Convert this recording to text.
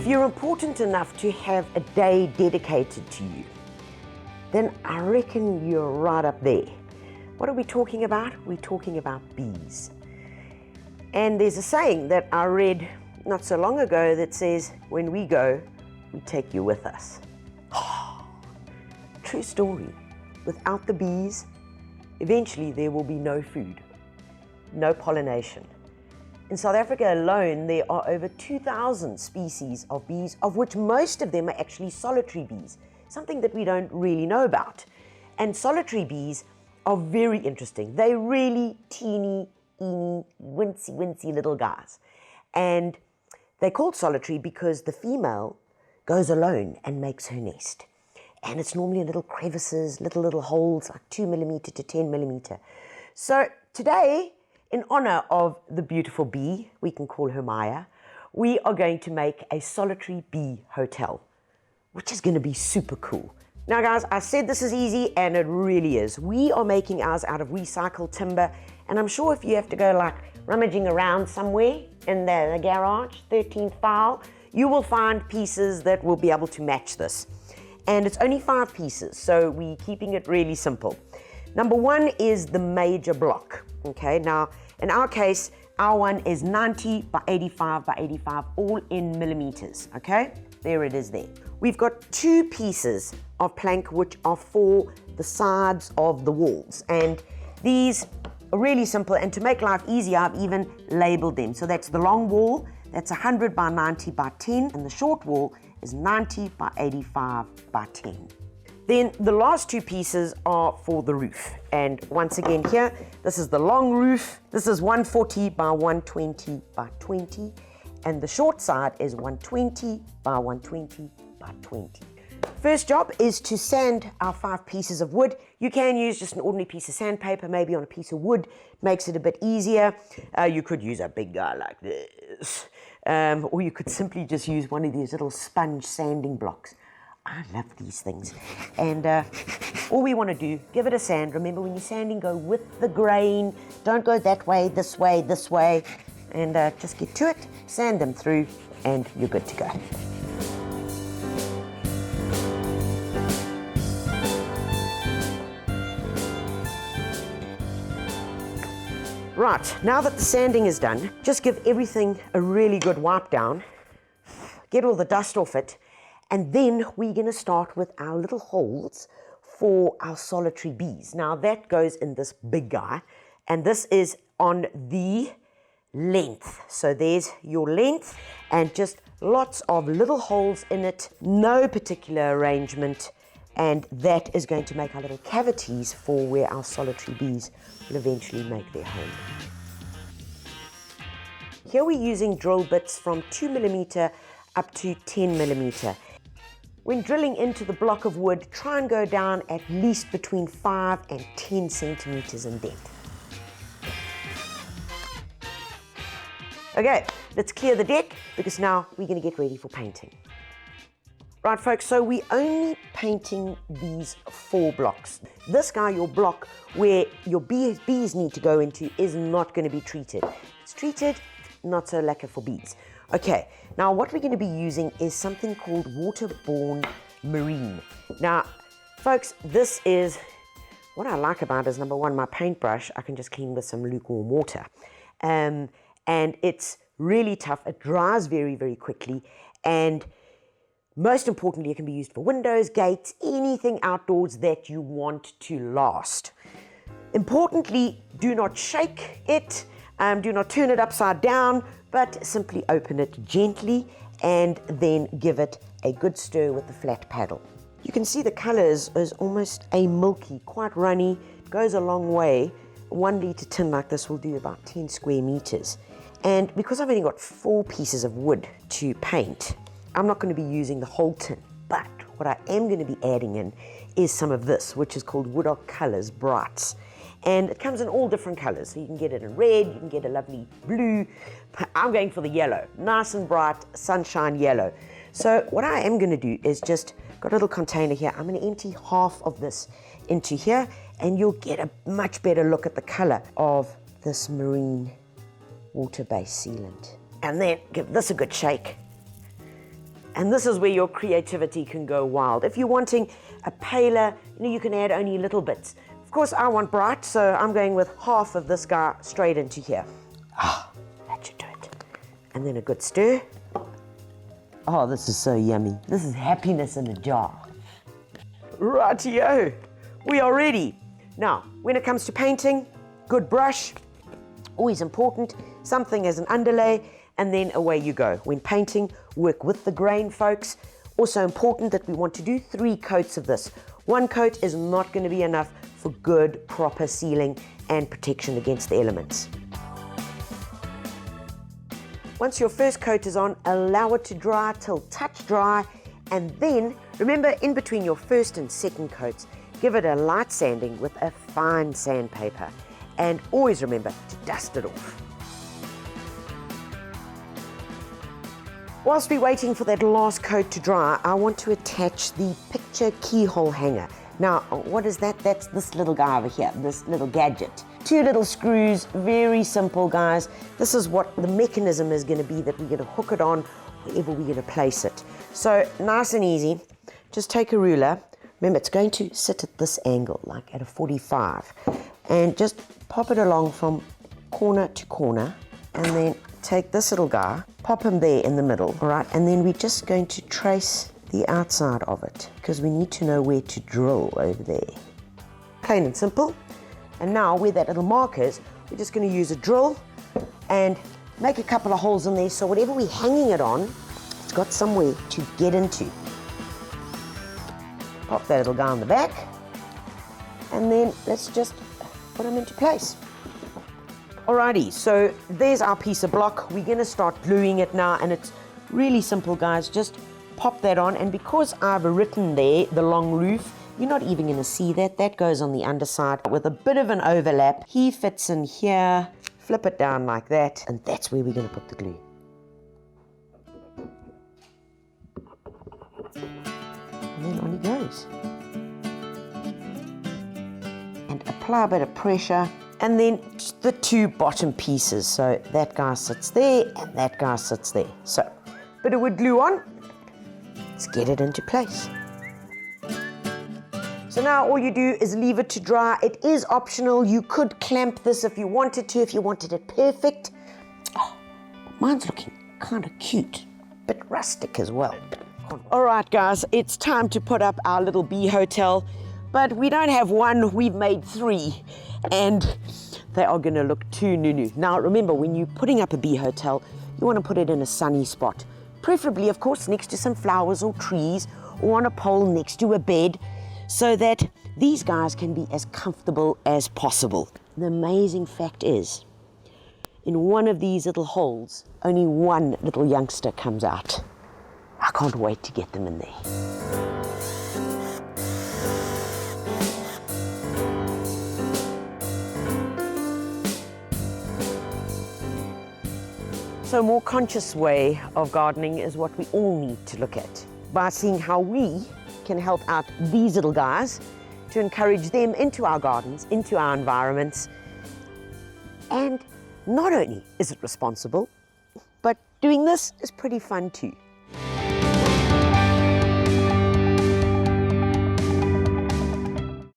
If you're important enough to have a day dedicated to you, then I reckon you're right up there. What are we talking about? We're talking about bees. And there's a saying that I read not so long ago that says, when we go, we take you with us. True story. Without the bees, eventually there will be no food, no pollination. In South Africa alone, there are over 2,000 species of bees, of which most of them are actually solitary bees, something that we don't really know about. And solitary bees are very interesting. They're really teeny, wincy little guys. And they're called solitary because the female goes alone and makes her nest. And it's normally in little crevices, little holes, like 2 millimeter to 10 millimeter. So today, in honor of the beautiful bee, we can call her Maya, we are going to make a solitary bee hotel, which is going to be super cool. Now guys, I said this is easy, and it really is. We are making ours out of recycled timber, and I'm sure if you have to go like rummaging around somewhere in the garage, 13th file, you will find pieces that will be able to match this. And it's only 5 pieces, so we're keeping it really simple. Number 1 is the major block. Okay, now in our case, our one is 90 by 85 by 85, all in millimeters. Okay, there it is there. We've got 2 pieces of plank which are for the sides of the walls, and these are really simple, and to make life easier, I've even labeled them. So that's the long wall, that's 100 by 90 by 10, and the short wall is 90 by 85 by 10. Then the last 2 pieces are for the roof. And once again here, this is the long roof. This is 140 by 120 by 20. And the short side is 120 by 120 by 20. First job is to sand our 5 pieces of wood. You can use just an ordinary piece of sandpaper, maybe on a piece of wood. Makes it a bit easier. You could use a big guy like this. Or you could simply just use one of these little sponge sanding blocks. I love these things. And all we want to do, give it a sand. Remember, when you're sanding, go with the grain. Don't go that way, this way, this way. And just get to it, sand them through, and you're good to go. Right, now that the sanding is done, just give everything a really good wipe down. Get all the dust off it. And then we're going to start with our little holes for our solitary bees. Now that goes in this big guy, and this is on the length. So there's your length, and just lots of little holes in it, no particular arrangement, and that is going to make our little cavities for where our solitary bees will eventually make their home. Here we're using drill bits from 2 millimeter up to 10 millimeter. When drilling into the block of wood, try and go down at least between 5 and 10 centimeters in depth. Okay, let's clear the deck, because now we're going to get ready for painting. Right folks, so we're only painting these 4 blocks. This guy, your block where your bees need to go into, is not going to be treated. It's treated, not so lacquer for bees. Okay, now what we're going to be using is something called waterborne marine. Now, folks, this is, what I like about it is, number 1, my paintbrush, I can just clean with some lukewarm water. And it's really tough. It dries very, very quickly. And most importantly, it can be used for windows, gates, anything outdoors that you want to last. Importantly, do not shake it. Do not turn it upside down, but simply open it gently and then give it a good stir with the flat paddle. You can see the colors is almost a milky, quite runny, goes a long way. 1 litre tin like this will do about 10 square meters. And because I've only got 4 pieces of wood to paint, I'm not going to be using the whole tin, but what I am going to be adding in is some of this, which is called Wood Arc Colors Brights. And it comes in all different colors. So you can get it in red, you can get a lovely blue. I'm going for the yellow, nice and bright, sunshine yellow. So what I am going to do is just, got a little container here, I'm going to empty half of this into here, and you'll get a much better look at the color of this marine water-based sealant. And then give this a good shake. And this is where your creativity can go wild. If you're wanting a paler, you can add only little bits. Of course, I want bright, so I'm going with half of this guy straight into here. That should do it. And then a good stir. Oh, this is so yummy. This is happiness in a jar. Rightio, we are ready. Now, when it comes to painting, good brush, always important, something as an underlay, and then away you go. When painting, work with the grain, folks. Also important that we want to do 3 coats of this. 1 coat is not going to be enough for good, proper sealing and protection against the elements. Once your first coat is on, allow it to dry till touch dry, and then, remember, in between your first and second coats, give it a light sanding with a fine sandpaper. And always remember to dust it off. Whilst we're waiting for that last coat to dry, I want to attach the picture keyhole hanger. Now, what is that? That's this little guy over here, this little gadget. 2 little screws, very simple, guys. This is what the mechanism is going to be that we're going to hook it on wherever we're going to place it. So, nice and easy. Just take a ruler. Remember, it's going to sit at this angle, like at a 45. And just pop it along from corner to corner, and then take this little guy, pop him there in the middle, all right? And then we're just going to trace the outside of it, because we need to know where to drill over there. Plain and simple. And now where that little mark is, we're just going to use a drill and make a couple of holes in there, so whatever we're hanging it on, it's got somewhere to get into. Pop that little guy on the back, and then let's just put them into place. Alrighty, so there's our piece of block. We're going to start gluing it now, and it's really simple, guys. Just pop that on, and because I've written there the long roof, you're not even going to see that. That goes on the underside with a bit of an overlap. He fits in here, flip it down like that, and that's where we're going to put the glue. And then on he goes. And apply a bit of pressure, and then the 2 bottom pieces. So that guy sits there, and that guy sits there. So, bit of wood glue on. Let's get it into place. So now all you do is leave it to dry. It is optional. You could clamp this if you wanted to, if you wanted it perfect. Oh, mine's looking kind of cute, bit rustic as well. All right, guys, it's time to put up our little bee hotel, but we don't have 1, we've made 3, and they are gonna look too new. Now remember, when you're putting up a bee hotel, you wanna put it in a sunny spot, preferably, of course, next to some flowers or trees, or on a pole next to a bed, so that these guys can be as comfortable as possible. The amazing fact is, in one of these little holes, only 1 little youngster comes out. I can't wait to get them in there. So a more conscious way of gardening is what we all need to look at, by seeing how we can help out these little guys to encourage them into our gardens, into our environments. And not only is it responsible, but doing this is pretty fun too.